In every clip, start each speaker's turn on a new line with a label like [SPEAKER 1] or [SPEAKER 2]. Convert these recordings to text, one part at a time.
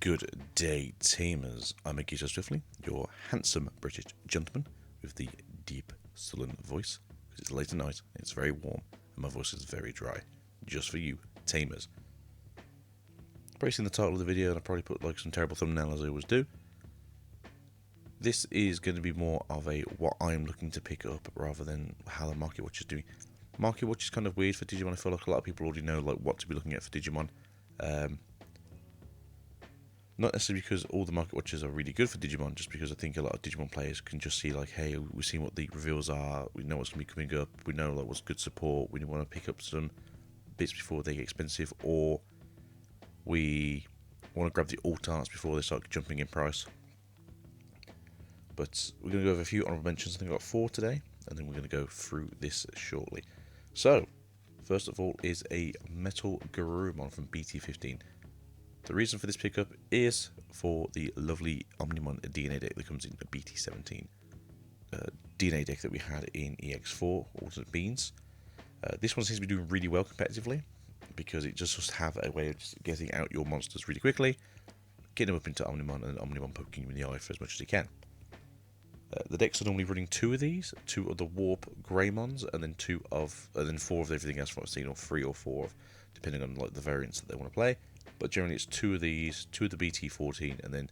[SPEAKER 1] Good day, Tamers. I'm Agito, your handsome British gentleman with the deep, sullen voice. Because it's late at night, it's very warm, and my voice is very dry. Just for you, Tamers. Probably seen the title of the video, and I probably put like some terrible thumbnail as I always do. This is going to be more of a what I'm looking to pick up rather than how the Market Watch is doing. Market Watch is kind of weird for Digimon. I feel like a lot of people already know like what to be looking at for Digimon. Not necessarily because all the market watches are really good for Digimon, just because I think a lot of Digimon players can just see like, hey, we've seen what the reveals are, we know what's going to be coming up, we know like what's good support, we want to pick up some bits before they get expensive, or we want to grab the alt arts before they start jumping in price. But we're going to go over a few honorable mentions. I think I've got 4 today, and then we're going to go through this shortly. So, first of all is a Metal Garurumon from BT15. The reason for this pickup is for the lovely Omnimon DNA deck that comes in the BT17 DNA deck that we had in EX4, alternate beans. This one seems to be doing really well competitively because it just have a way of just getting out your monsters really quickly, getting them up into Omnimon, and Omnimon poking you in the eye for as much as he can. The decks are normally running 2 of these, 2 of the Warp Greymons, and then 4 of everything else from what I've seen, or 3 or 4 of, depending on like the variants that they want to play. But generally it's 2 of these, 2 of the BT14, and then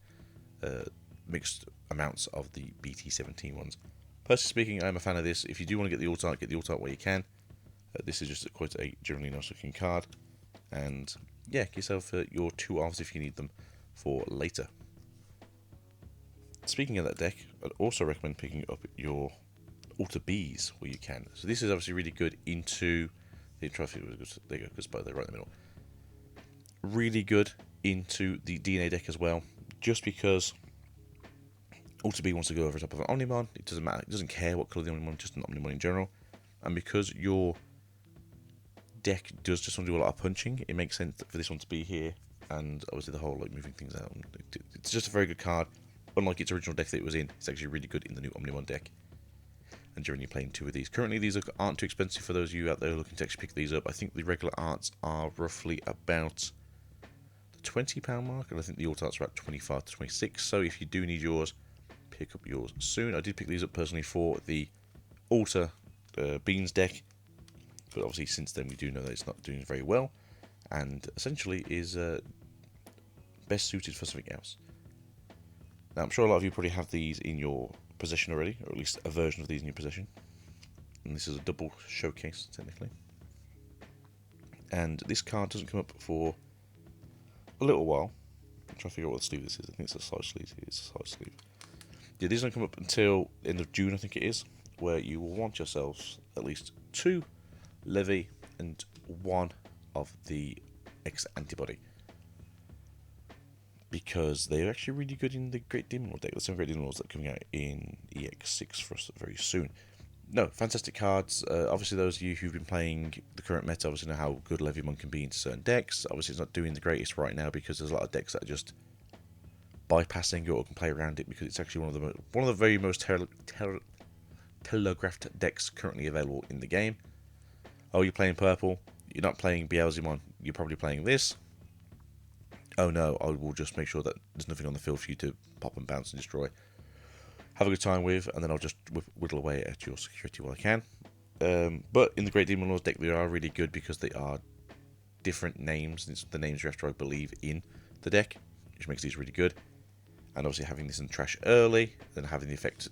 [SPEAKER 1] mixed amounts of the BT17 ones. Personally speaking, I'm a fan of this. If you do want to get the alt art where you can. This is just quite a generally nice looking card. And yeah, get yourself your 2 elves if you need them for later. Speaking of that deck, I'd also recommend picking up your Alter Bees where you can. So this is obviously really good into the trophy. There you go, good spot there, right in the middle. Really good into the DNA deck as well, just because Alter B wants to go over top of an Omnimon. It doesn't matter, it doesn't care what colour the Omnimon, just an Omnimon in general. And because your deck does just want to do a lot of punching, it makes sense for this one to be here. And obviously the whole like moving things out, it's just a very good card. Unlike its original deck that it was in, it's actually really good in the new Omnimon deck. And during you're playing 2 of these. Currently these aren't too expensive for those of you out there looking to actually pick these up. I think the regular arts are roughly about the £20 mark, and I think the alt arts are at 25 to 26. So if you do need yours, pick up yours soon. I did pick these up personally for the Alter Beans deck, but obviously since then we do know that it's not doing very well, and essentially is best suited for something else. Now I'm sure a lot of you probably have these in your possession already, or at least a version of these in your possession. And this is a double showcase technically. And this card doesn't come up for a little while. I'm trying to figure out what the sleeve this is. I think it's a side sleeve. It's a side sleeve. Yeah, these don't come up until end of June, I think it is, where you will want yourselves at least 2 Levy and 1 of the X antibody, because they're actually really good in the Great Demon Lord deck. There's some Great Demon Lords that are coming out in EX6 for us very soon. No, fantastic cards. Obviously, those of you who've been playing the current meta obviously know how good Levymon can be into certain decks. Obviously, it's not doing the greatest right now because there's a lot of decks that are just bypassing it or can play around it, because it's actually one of the very most telegraphed decks currently available in the game. Oh, you're playing purple. You're not playing Beelzemon. You're probably playing this. Oh no, I will just make sure that there's nothing on the field for you to pop and bounce and destroy. Have a good time with, and then I'll just whittle away at your security while I can. But in the Great Demon Lords deck, they are really good because they are different names. It's the names you have to, I believe, in the deck, which makes these really good. And obviously having this in trash early, then having the effect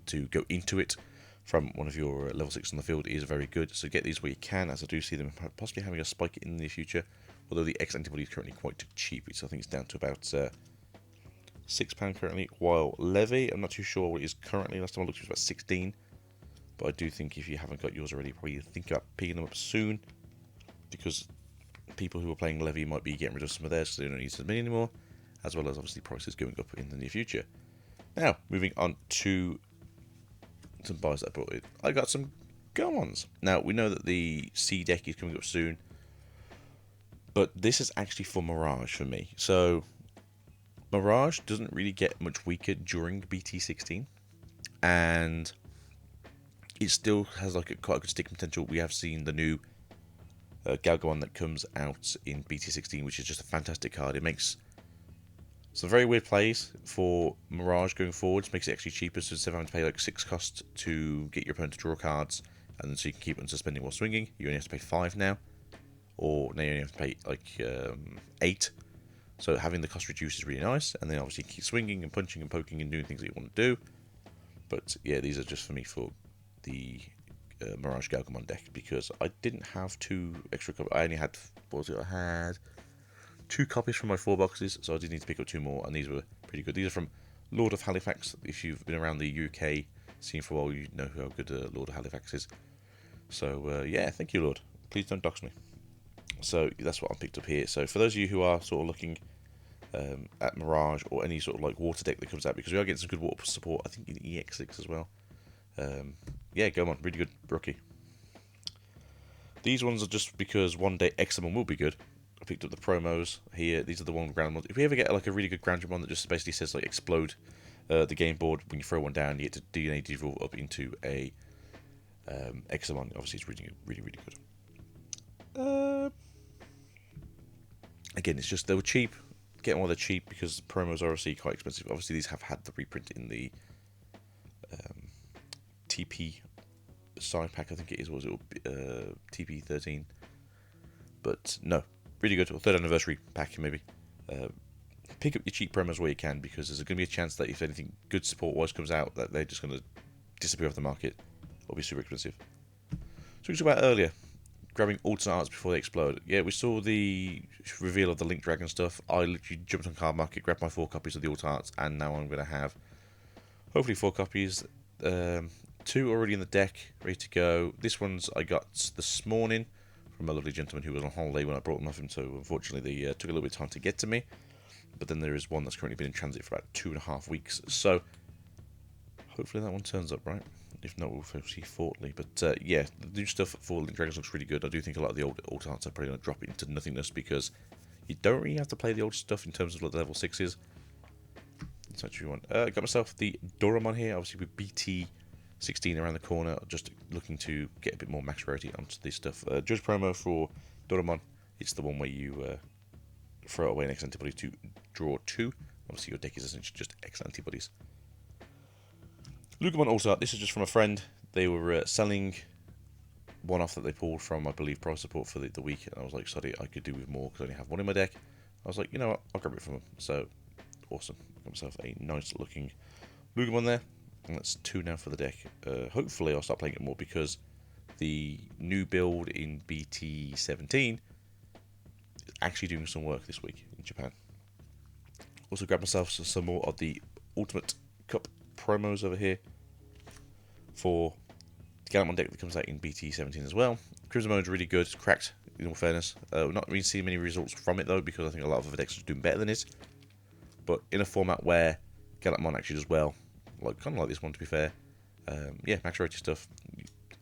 [SPEAKER 1] to go into it from one of your level 6 on the field is very good. So get these where you can, as I do see them possibly having a spike in the near future. Although the X antibody is currently quite cheap, so I think it's down to about £6 currently, while Levy, I'm not too sure what it is currently. Last time I looked, it was about 16. But I do think if you haven't got yours already, probably think about picking them up soon, because people who are playing Levy might be getting rid of some of theirs because they don't need as many anymore, as well as obviously prices going up in the near future. Now, moving on to some buys that I brought in. I got some Goemons. Now, we know that the C deck is coming up soon, but this is actually for Mirage for me. So Mirage doesn't really get much weaker during BT16, and it still has like quite a good stick potential. We have seen the new Galgamon that comes out in BT16, which is just a fantastic card. It makes So very weird plays for Mirage going forwards. Makes it actually cheaper, so instead of having to pay like 6 cost to get your opponent to draw cards, and then so you can keep unsuspending while swinging, you only have to pay 5 now. Or now you only have to pay like 8. So having the cost reduced is really nice, and then obviously keep swinging and punching and poking and doing things that you want to do. But yeah, these are just for me for the Mirage Galgamon deck, because I didn't have 2 extra copies. I only had, what was it, I had 2 copies from my 4 boxes, so I did need to pick up 2 more, and these were pretty good. These are from Lord of Halifax. If you've been around the UK scene for a while, you know how good Lord of Halifax is. So yeah, thank you, Lord. Please don't dox me. So that's what I picked up here. So for those of you who are sort of looking at Mirage or any sort of like water deck that comes out, because we are getting some good water support, I think in EX06 as well. Yeah, go on, really good rookie. These ones are just because one day Examon will be good. I picked up the promos here. These are the one ground ones. If we ever get like a really good ground one that just basically says like explode the game board, when you throw one down, you get to DNA devolve up into a Examon. Obviously, it's really good. Again, it's just they were cheap. Getting one, they're cheap because promos are obviously quite expensive. Obviously, these have had the reprint in the TP side pack. I think it is. What was it? TP13. But no, really good. Or 3rd anniversary pack maybe. Pick up your cheap promos where you can, because there's going to be a chance that if anything good support-wise comes out, that they're just going to disappear off the market or be super expensive. So we talked about earlier, grabbing alternate arts before they explode. Yeah, we saw the reveal of the Link Dragon stuff. I literally jumped on Card Market, grabbed my 4 copies of the alternate arts, and now I'm going to have hopefully 4 copies. 2 already in the deck, ready to go. This one's I got this morning from a lovely gentleman who was on holiday when I brought them off him, so unfortunately they took a little bit of time to get to me. But then there is one that's currently been in transit for about 2.5 weeks, so hopefully that one turns up, right? If not, we'll see Fortney. But yeah, the new stuff for Link Dragons looks really good. I do think a lot of the old arts are probably going to drop into nothingness, because you don't really have to play the old stuff in terms of like the level 6s. That's actually one. Got myself the Doraemon here, obviously with BT16 around the corner, just looking to get a bit more max rarity onto this stuff. Judge promo for Doraemon, it's the one where you throw away an X antibody to draw 2. Obviously your deck is essentially just X antibodies. Lugamon also, this is just from a friend. They were selling one off that they pulled from, I believe, price support for the week, and I was like, sorry, I could do with more because I only have one in my deck. I was like, you know what, I'll grab it from them. So awesome. Got myself a nice looking Lugamon there, and that's 2 now for the deck. Hopefully I'll start playing it more, because the new build in BT17 is actually doing some work this week in Japan. Also grabbed myself some more of the Ultimate Cup promos over here for the Galgamon deck that comes out in BT17 as well. Crimson Mode is really good, it's cracked in all fairness. We're not really seeing many results from it though, because I think a lot of other decks are doing better than it. But in a format where Galgamon actually does well, like kind of like this one to be fair. Yeah, max rarity stuff.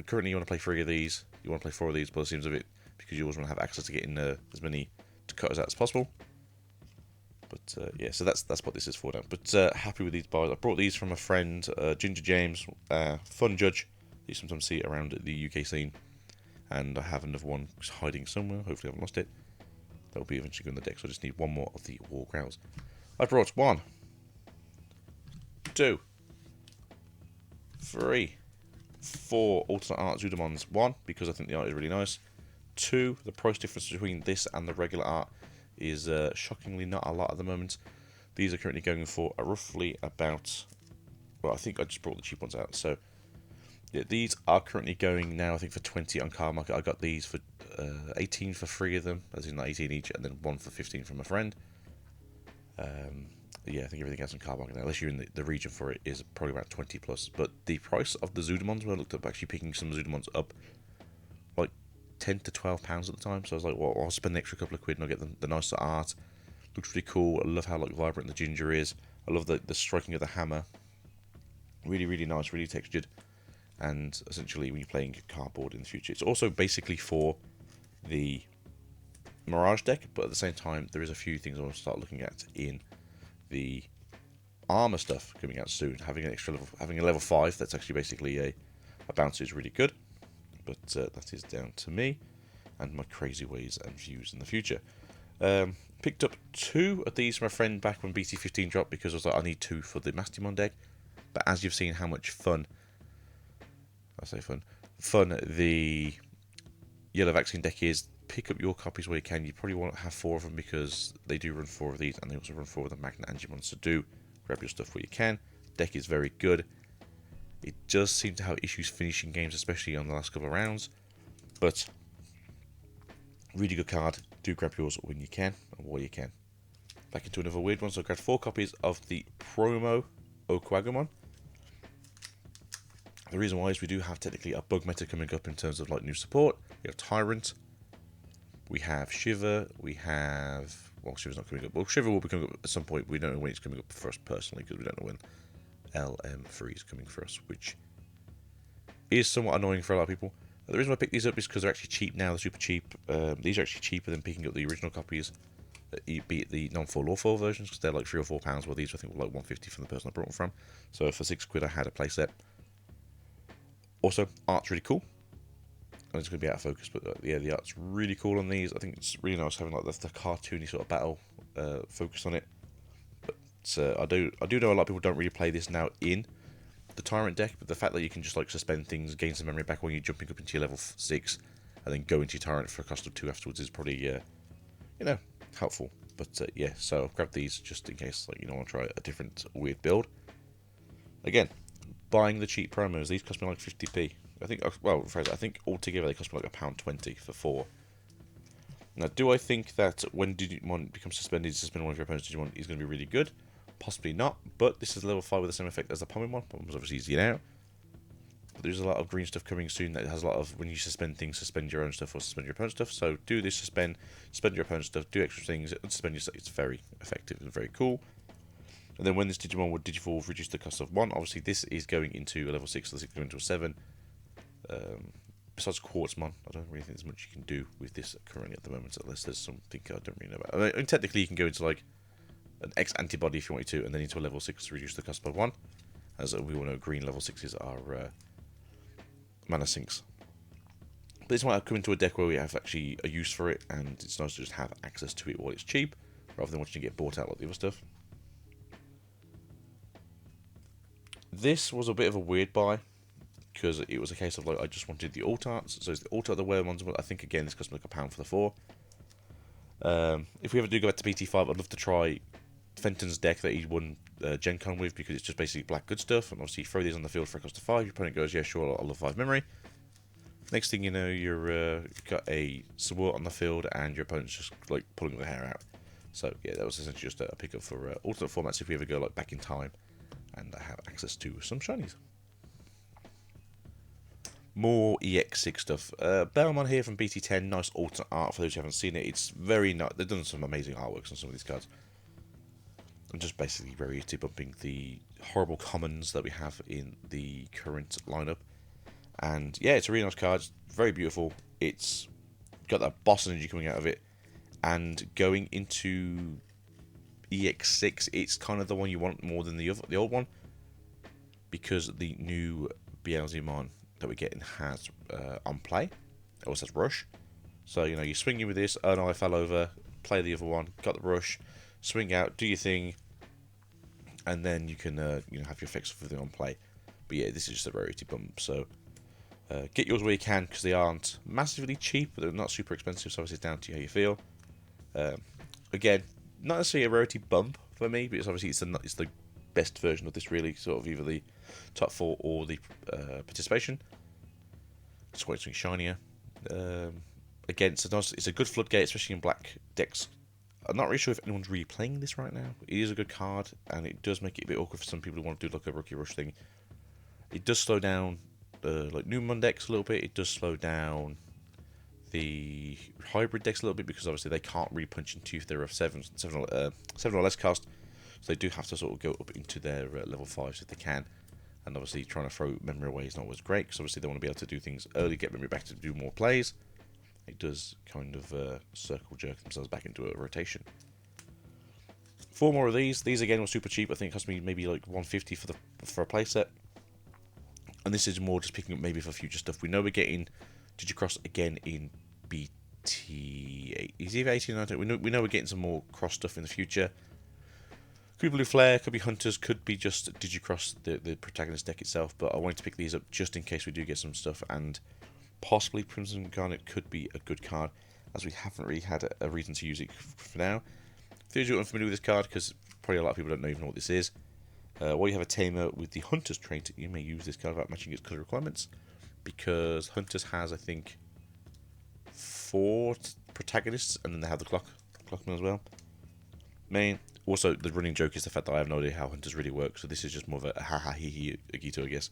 [SPEAKER 1] Currently you want to play 3 of these, you want to play 4 of these by the seems of it, because you always want to have access to getting as many cutters out as possible. But yeah, so that's what this is for now. But happy with these buys. I brought these from a friend, Ginger James, fun judge. You sometimes see it around the UK scene. And I have another one hiding somewhere. Hopefully I haven't lost it. That will be eventually going on the deck, so I just need one more of the War Growls. I brought 1, 2, 3, 4 alternate art Zudamons. 1, because I think the art is really nice. 2, the price difference between this and the regular art is shockingly not a lot at the moment. These are currently going for roughly about, well, I think I just brought the cheap ones out, so yeah, these are currently going now I think for 20 on Card Market. I got these for 18 for 3 of them, as in 18 each, and then 1 for 15 from a friend. Yeah, I think everything else on Card Market now, unless you're in the region for it, is probably about 20 plus. But the price of the Zudamons, when I looked up actually picking some Zudamons up, like £10 to £12 at the time. So I was like, well, I'll spend the extra couple of quid and I'll get the nicer art. Looks really cool. I love how like vibrant the ginger is. I love the striking of the hammer. Really, really nice, really textured. And essentially, when you're playing cardboard in the future, it's also basically for the Mirage deck. But at the same time, there is a few things I want to start looking at in the armor stuff coming out soon. Having an extra level, having a level 5 that's actually basically a bouncer is really good. But that is down to me and my crazy ways and views in the future. Picked up 2 of these from a friend back when BT15 dropped because I was like, I need 2 for the Digimon deck. But as you've seen how much fun the yellow vaccine deck is, pick up your copies where you can. You probably want to have 4 of them because they do run 4 of these and they also run 4 of the Magnet Angemon. So do grab your stuff where you can. Deck is very good. It does seem to have issues finishing games, especially on the last couple of rounds. But really good card. Do grab yours when you can and where you can. Back into another weird one. So I grabbed 4 copies of the promo Okuagumon. The reason why is we do have technically a bug meta coming up in terms of like new support. We have Tyrant. We have Shiver. We have... Well, Shiver's not coming up. Well, Shiver will be coming up at some point. We don't know when it's coming up for us personally because we don't know when LM3 is coming for us, which is somewhat annoying for a lot of people. The reason why I picked these up is because they're actually cheap now. They're super cheap. These are actually cheaper than picking up the original copies, be it the non-full or full versions, because they're like £3 or £4. Well, these I think were like £1.50 from the person I brought them from. So for £6 I had a playset. Also, art's really cool. And it's going to be out of focus, but yeah, the art's really cool on these. I think it's really nice having like the cartoony sort of battle focus on it. But I do know a lot of people don't really play this now in the Tyrant deck, but the fact that you can just like suspend things, gain some memory back when you're jumping up into your level 6, and then go into your Tyrant for a cost of 2 afterwards is probably you know, helpful. But yeah, so I've grabbed these just in case like you don't want to try a different weird build. Again, buying the cheap promos, these cost me like 50p. I think, well, I think altogether they cost me like £1.20 for 4. Now, do I think that when Digimon becomes suspended, suspend one of your opponent's Digimon is going to be really good? Possibly not, but this is level 5 with the same effect as the Pomemon. Pomemon's obviously easy now. But there's a lot of green stuff coming soon that has a lot of, when you suspend things, suspend your own stuff or suspend your opponent's stuff. So do this, suspend your opponent's stuff, do extra things, and suspend your stuff. It's very effective and very cool. And then when this Digimon would Digivolve, reduce the cost of 1. Obviously, this is going into a level 6, so this is going into a 7. Besides Quartzmon, I don't really think there's much you can do with this currently at the moment, unless there's something I don't really know about. I mean, technically, you can go into like an X antibody if you want to, and then into a level 6 to reduce the cost by 1. As we all know, green level 6s are mana sinks. But this might come into a deck where we have actually a use for it, and it's nice to just have access to it while it's cheap, rather than watching it get bought out like the other stuff. This was a bit of a weird buy, because it was a case of like I just wanted the alt arts, so it's the alt art the wear ones. But I think again this cost me like £1 for the 4. If we ever do go back to BT5, I'd love to try Fenton's deck that he won Gen Con with, because it's just basically black good stuff, and obviously you throw these on the field for a cost of 5. Your opponent goes, yeah, sure, I'll love 5 memory. Next thing you know, you've got a Sword on the field, and your opponent's just like pulling the hair out. So yeah, that was essentially just a pickup for alternate formats if we ever go like back in time and have access to some shinies. More EX06 stuff. Belmon here from BT10. Nice alternate art for those who haven't seen it. It's very nice. They've done some amazing artworks on some of these cards. I'm just basically rarity bumping the horrible commons that we have in the current lineup. And yeah, it's a really nice card. It's very beautiful. It's got that boss energy coming out of it. And going into EX6, it's kind of the one you want more than the old one, because the new BLZmon that we're getting has on play. It also has rush. So, you know, you're swinging with this. Oh no, I fell over. Play the other one. Got the rush. Swing out. Do your thing. And then you can, you know, have your effects for the on play. But yeah, this is just a rarity bump. So get yours where you can, because they aren't massively cheap, but they're not super expensive. So obviously it's down to you how you feel. Again, not necessarily a rarity bump for me, but it's obviously it's the best version of this, really, sort of either the top 4 or the participation. It's quite something shinier. Again, it's a good floodgate, especially in black decks. I'm not really sure if anyone's really playing this right now. It is a good card, and it does make it a bit awkward for some people who want to do like a rookie rush thing. It does slow down like Numon decks a little bit. It does slow down the hybrid decks a little bit, because obviously they can't really punch into if they're of 7 or less cast. So they do have to sort of go up into their level 5s if they can. And obviously trying to throw memory away is not always great, because obviously they want to be able to do things early, get memory back to do more plays. It does kind of circle jerk themselves back into a rotation. 4 more of these. These again were super cheap. I think it cost me maybe like £1.50 for a playset. And this is more just picking up maybe for future stuff. We know we're getting Digicross again in BT8. He's either 18 or 19. We know we're getting some more cross stuff in the future. Could be Blue Flare, could be Hunters, could be just Digicross, the protagonist deck itself. But I wanted to pick these up just in case we do get some stuff. And possibly Crimson Garnet could be a good card, as we haven't really had a reason to use it for now. For those who are unfamiliar with this card, because probably a lot of people don't even know what this is. While you have a Tamer with the Hunters trait, you may use this card without matching its colour requirements. Because Hunters has, I think, 4 protagonists, and then they have the Clockman as well. Also, the running joke is the fact that I have no idea how Hunters really work, so this is just more of a ha-ha hee-hee Agito, I guess.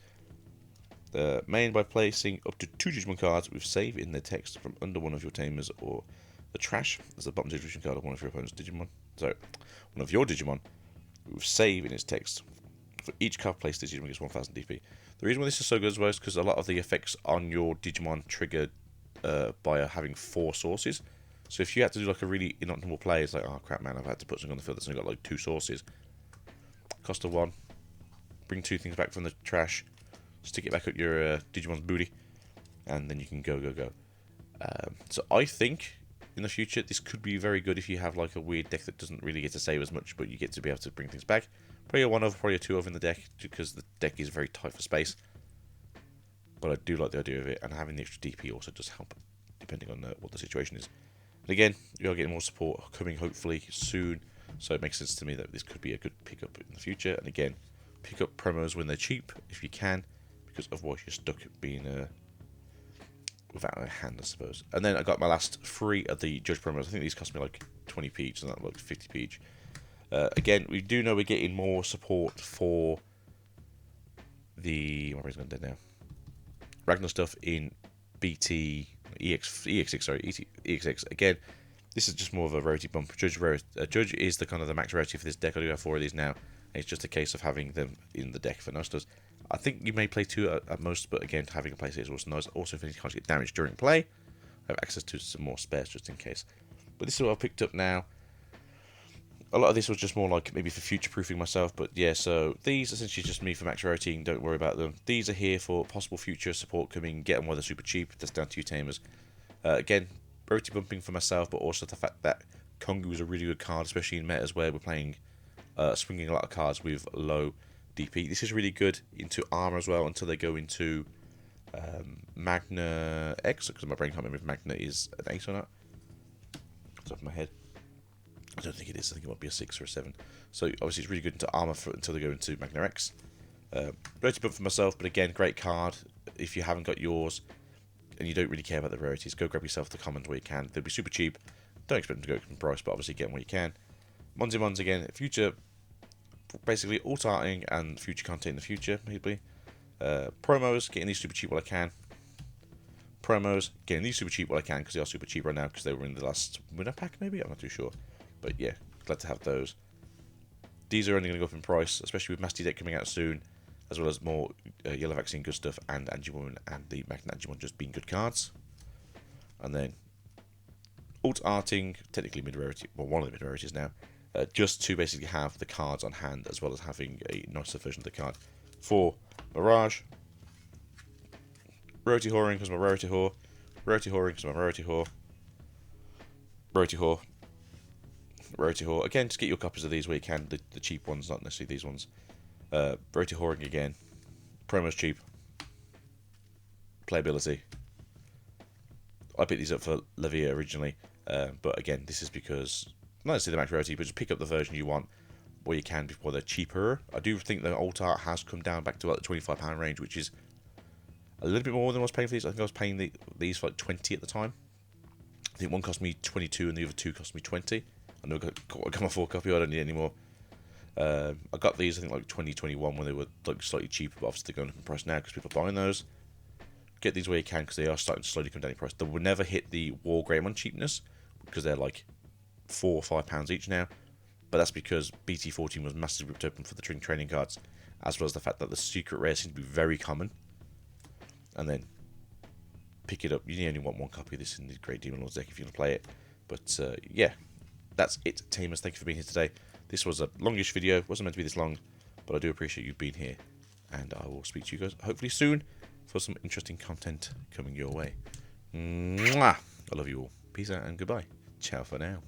[SPEAKER 1] Main by placing up to 2 Digimon cards with save in their text from under one of your Tamers or the trash as the bottom distribution card of one of your opponent's Digimon. So, one of your Digimon with save in its text. For each card placed, this Digimon gets 1000 DP. The reason why this is so good as well is because a lot of the effects on your Digimon trigger by having 4 sources. So if you had to do like a really inoptimal play, it's like, oh crap man, I've had to put something on the field that's only got like 2 sources. Cost of 1. Bring 2 things back from the trash. Stick it back at your Digimon's booty. And then you can go. So I think in the future this could be very good if you have like a weird deck that doesn't really get to save as much, but you get to be able to bring things back. Probably a 1 of, probably a 2 of in the deck, because the deck is very tight for space. But I do like the idea of it, and having the extra DP also does help, depending on what the situation is. And again, we are getting more support coming hopefully soon, so it makes sense to me that this could be a good pickup in the future. And again, pick up promos when they're cheap if you can, because otherwise you're stuck being without a hand, I suppose. And then I got my last 3 of the Judge promos. I think these cost me like 20p each, and that like 50p each. Again, we do know we're getting more support for the... My brain's gone dead now. Ragnar stuff in EX6, sorry, EX6. Again, this is just more of a rarity bump. Judge is the kind of the max rarity for this deck. I do have 4 of these now. It's just a case of having them in the deck for Nostos. I think you may play 2 at most, but again, having a playset is also nice. Also, if any cards get damaged during play, I have access to some more spares just in case. But this is what I've picked up now. A lot of this was just more like maybe for future-proofing myself, but yeah, so these essentially just me for max rarity, don't worry about them. These are here for possible future support coming, get them while they're super cheap, that's down to you Tamers. Again, rarity bumping for myself, but also the fact that Kongu is a really good card, especially in metas where we're playing, swinging a lot of cards with low DP. This is really good into armor as well until they go into Magna X, because my brain can't remember if Magna is an 8 or not. Off the top of my head. I don't think it is. I think it might be a 6 or a 7. So obviously it's really good into armor until they go into Magna X. Rarity bump for myself, but again, great card. If you haven't got yours and you don't really care about the rarities, go grab yourself the commons where you can. They'll be super cheap. Don't expect them to go in price, but obviously get them where you can. Monzimons again, future, basically alt-arting and future content in the future, maybe. Promos, getting these super cheap while I can. Promos, getting these super cheap while I can, because they are super cheap right now, because they were in the last winner pack, maybe? I'm not too sure. But yeah, glad to have those. These are only going to go up in price, especially with Masty Deck coming out soon, as well as more Yellow Vaccine good stuff, and Angiwoman and the Magna Angimon just being good cards. And then alt-arting, technically mid-rarity, well, one of the mid-rarities now, just to basically have the cards on hand, as well as having a nicer version of the card. For Mirage, Rarity Whoring because my Rarity Whore, Rarity Whoring because my Rarity Whore, Rarity Whore, Rarity Whore. Again, just get your copies of these where you can, the cheap ones, not necessarily these ones. Rarity Whoring again, promos cheap, playability. I picked these up for Lavia originally, but again, this is because, not necessarily the max rarity, but just pick up the version you want where you can before they're cheaper. I do think the alt art has come down back to about the £25 range, which is a little bit more than I was paying for these. I think I was paying these for like 20 at the time. I think one cost me 22 and the other 2 cost me 20. I know I got my 4 copy, I don't need any more. I got these, I think, like 2021 when they were like slightly cheaper, but obviously they're going up in price now because people are buying those. Get these where you can because they are starting to slowly come down in price. They will never hit the War Greymon cheapness because they're like £4 or £5 each now. But that's because BT14 was massively ripped open for the training cards, as well as the fact that the secret rares seem to be very common. And then pick it up. You only want 1 copy of this in the Great Demon Lord's deck if you want to play it. But yeah, that's it, Tamers. Thank you for being here today. This was a longish video. Wasn't meant to be this long, but I do appreciate you being here. And I will speak to you guys hopefully soon for some interesting content coming your way. Mwah! I love you all. Peace out and goodbye. Ciao for now.